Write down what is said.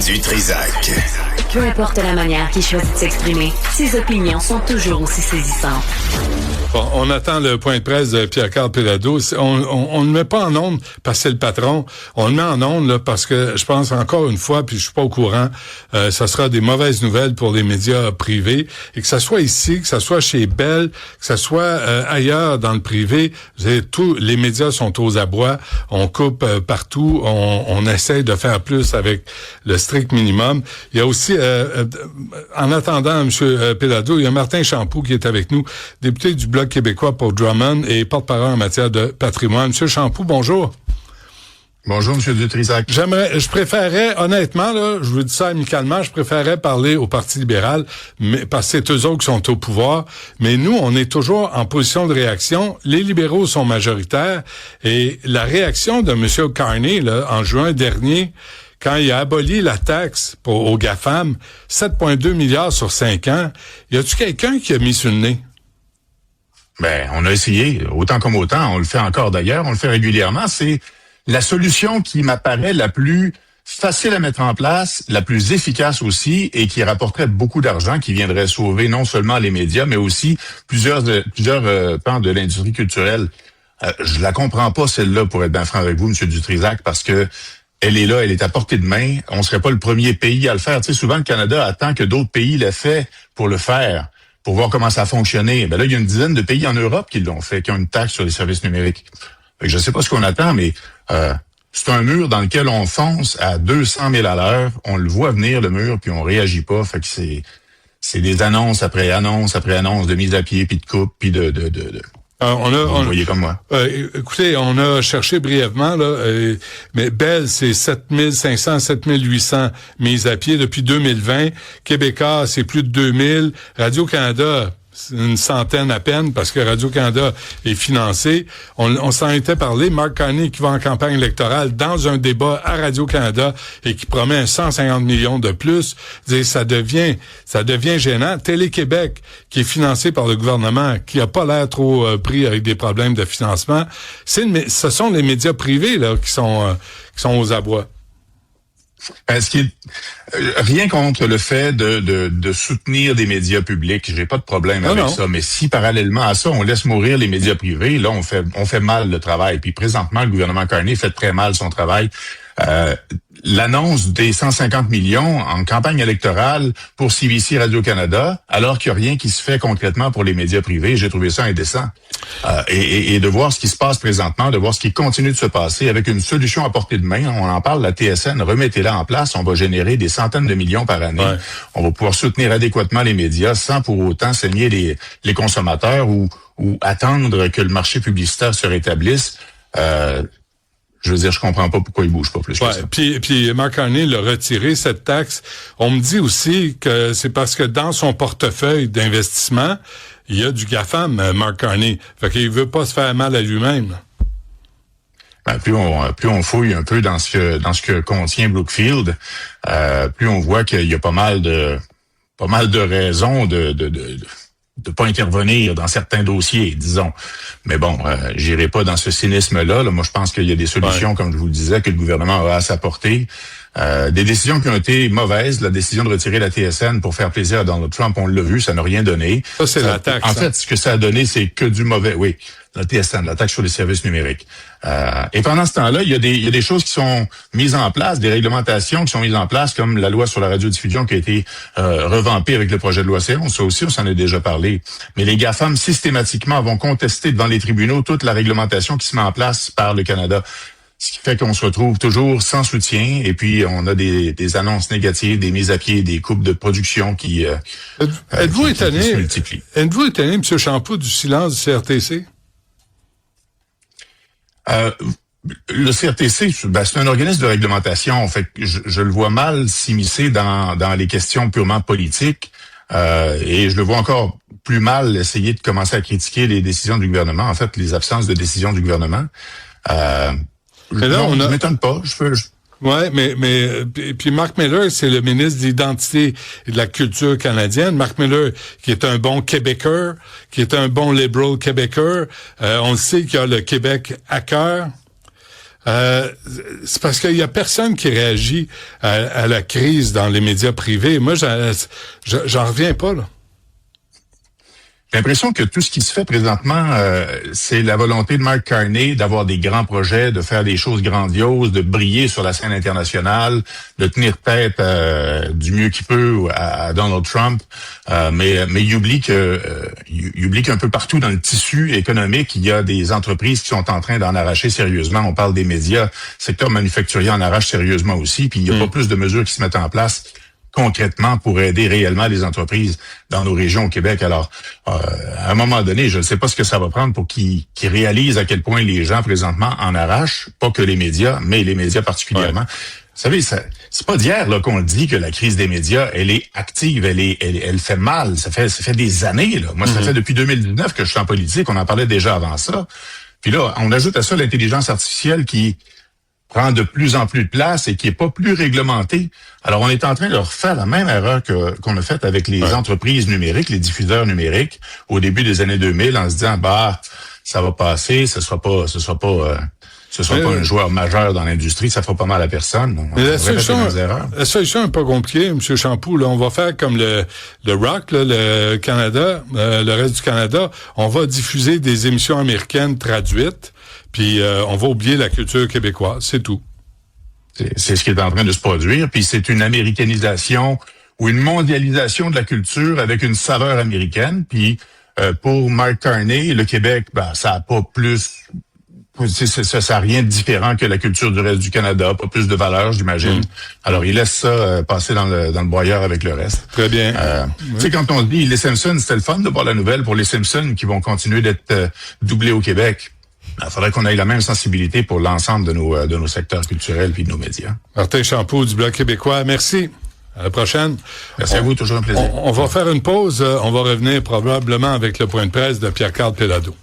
Du Trizac. Peu importe la manière qu'il choisit de s'exprimer, ses opinions sont toujours aussi saisissantes. Bon, on attend le point de presse de Pierre-Carl Péladeau. On ne le met pas en ondes parce que c'est le patron. On le met en ondes là, parce que je pense encore une fois, puis je suis pas au courant, ça sera des mauvaises nouvelles pour les médias privés. Et que ça soit ici, que ça soit chez Bell, que ça soit ailleurs dans le privé, tous les médias sont aux abois. On coupe partout. On essaie de faire plus avec le strict minimum. Il y a aussi, en attendant M. Péladeau, il y a Martin Champoux qui est avec nous, député du Bloc québécois pour Drummond et porte-parole en matière de patrimoine. Monsieur Champoux, bonjour. Bonjour, Monsieur Dutrisac. Je préférerais, honnêtement, là, je vous dis ça amicalement, je préférerais parler au Parti libéral, mais parce que c'est eux autres qui sont au pouvoir. Mais nous, on est toujours en position de réaction. Les libéraux sont majoritaires et la réaction de M. Carney, là, en juin dernier, quand il a aboli la taxe aux GAFAM, 7,2 milliards sur 5 ans, y a-tu quelqu'un qui a mis sur le nez? Ben, on a essayé, autant comme autant, on le fait encore d'ailleurs, on le fait régulièrement. C'est la solution qui m'apparaît la plus facile à mettre en place, la plus efficace aussi, et qui rapporterait beaucoup d'argent, qui viendrait sauver non seulement les médias, mais aussi plusieurs pans de l'industrie culturelle. Je la comprends pas, celle-là, pour être bien franc avec vous, M. Dutrisac, parce que elle est là, elle est à portée de main. On serait pas le premier pays à le faire. Tu sais, souvent, le Canada attend que d'autres pays l'aient fait pour le faire, pour voir comment ça a fonctionné. Ben là, il y a une dizaine de pays en Europe qui l'ont fait, qui ont une taxe sur les services numériques. Fait que je sais pas ce qu'on attend, mais c'est un mur dans lequel on fonce à 200 000 à l'heure. On le voit venir, le mur, puis on réagit pas. Fait que c'est des annonces après annonces après annonces de mise à pied, puis de coupe, puis de vous voyez comme moi. Écoutez, on a cherché brièvement, là, mais Bell, c'est 7500, 7800 mises à pied depuis 2020. Québécois, c'est plus de 2000. Radio-Canada, c'est une centaine à peine parce que Radio-Canada est financé. On s'en était parlé. Mark Carney qui va en campagne électorale dans un débat à Radio-Canada et qui promet 150 millions de plus. Ça devient gênant. Télé-Québec qui est financé par le gouvernement, qui a pas l'air trop pris avec des problèmes de financement. Ce sont les médias privés là qui sont aux abois. Rien contre le fait de soutenir des médias publics, j'ai pas de problème avec ça, mais si parallèlement à ça, on laisse mourir les médias privés, là on fait mal le travail. Puis présentement, le gouvernement Carney fait très mal son travail. L'annonce des 150 millions en campagne électorale pour CBC Radio-Canada, alors qu'il n'y a rien qui se fait concrètement pour les médias privés, j'ai trouvé ça indécent. Et de voir ce qui se passe présentement, de voir ce qui continue de se passer avec une solution à portée de main. On en parle, la TSN, remettez-la en place. On va générer des centaines de millions par année. Ouais. On va pouvoir soutenir adéquatement les médias sans pour autant saigner les consommateurs ou attendre que le marché publicitaire se rétablisse. Je veux dire, je comprends pas pourquoi il bouge pas plus que ça. Puis Mark Carney l'a retiré, cette taxe. On me dit aussi que c'est parce que dans son portefeuille d'investissement, il y a du GAFAM, Mark Carney. Fait qu'il veut pas se faire mal à lui-même. Ben, plus on fouille un peu dans ce que contient Brookfield, plus on voit qu'il y a pas mal de raisons de pas intervenir dans certains dossiers, disons. Mais bon, j'irai pas dans ce cynisme-là. Moi, je pense qu'il y a des solutions, comme je vous le disais, que le gouvernement a à sa portée. Des décisions qui ont été mauvaises. La décision de retirer la TSN pour faire plaisir à Donald Trump, on l'a vu, ça n'a rien donné. Ça, c'est la taxe. En fait, ce que ça a donné, c'est que du mauvais. Oui, la TSN, la taxe sur les services numériques. Et pendant ce temps-là, il y a des choses qui sont mises en place, des réglementations qui sont mises en place, comme la loi sur la radiodiffusion qui a été revampée avec le projet de loi C11. Ça aussi, on s'en a déjà parlé. Mais les GAFAM, systématiquement, vont contester devant les tribunaux toute la réglementation qui se met en place par le Canada. Ce qui fait qu'on se retrouve toujours sans soutien, et puis on a des annonces négatives, des mises à pied, des coupes de production qui se multiplient. Êtes-vous étonné, M. Champoux, du silence du CRTC? Le CRTC, c'est un organisme de réglementation. En fait, je le vois mal s'immiscer dans les questions purement politiques, et je le vois encore plus mal essayer de commencer à critiquer les décisions du gouvernement. En fait, les absences de décisions du gouvernement. Mais là, je m'étonne pas. Ouais, mais puis Mark Miller, c'est le ministre de l'Identité et de la Culture canadienne. Mark Miller, qui est un bon Québécois, qui est un bon liberal Québécois. On le sait qu'il a le Québec à cœur. C'est parce qu'il y a personne qui réagit à la crise dans les médias privés. Moi, j'en reviens pas, là. J'ai l'impression que tout ce qui se fait présentement, c'est la volonté de Mark Carney d'avoir des grands projets, de faire des choses grandioses, de briller sur la scène internationale, de tenir tête du mieux qu'il peut à Donald Trump. Mais il oublie qu'un peu partout dans le tissu économique, il y a des entreprises qui sont en train d'en arracher sérieusement. On parle des médias, le secteur manufacturier en arrache sérieusement aussi. Puis il n'y a pas plus de mesures qui se mettent en place concrètement pour aider réellement les entreprises dans nos régions au Québec. Alors, à un moment donné, je ne sais pas ce que ça va prendre pour qu'ils réalisent à quel point les gens présentement en arrachent, pas que les médias, mais les médias particulièrement. Ouais. Vous savez, c'est pas d'hier là qu'on dit que la crise des médias, elle est active, elle fait mal. Ça fait des années là. Moi, ça fait depuis 2019 que je suis en politique. On en parlait déjà avant ça. Puis là, on ajoute à ça l'intelligence artificielle qui prend de plus en plus de place et qui est pas plus réglementée. Alors, on est en train de refaire la même erreur qu'on a faite avec les entreprises numériques, les diffuseurs numériques, au début des années 2000, en se disant, ça va passer, ce sera pas un joueur majeur dans l'industrie, ça fera pas mal à personne. La solution est pas compliquée, M. Champoux. Là, on va faire comme le Rock, là, le Canada, le reste du Canada. On va diffuser des émissions américaines traduites. Puis on va oublier la culture québécoise, c'est tout. C'est ce qui est en train de se produire, puis c'est une américanisation ou une mondialisation de la culture avec une saveur américaine. Puis pour Mark Carney, le Québec, ça a pas plus, ça a rien de différent que la culture du reste du Canada, pas plus de valeur, j'imagine. Alors il laisse ça passer dans le broyeur avec le reste. Très bien. Tu sais, quand on dit les Simpsons, c'était le fun de voir la nouvelle pour les Simpsons qui vont continuer d'être doublés au Québec. Il faudrait qu'on ait la même sensibilité pour l'ensemble de nos secteurs culturels puis de nos médias. Martin Champoux du Bloc québécois, merci. À la prochaine. Merci à vous, toujours un plaisir. On va faire une pause. On va revenir probablement avec le point de presse de Pierre-Carl Péladeau.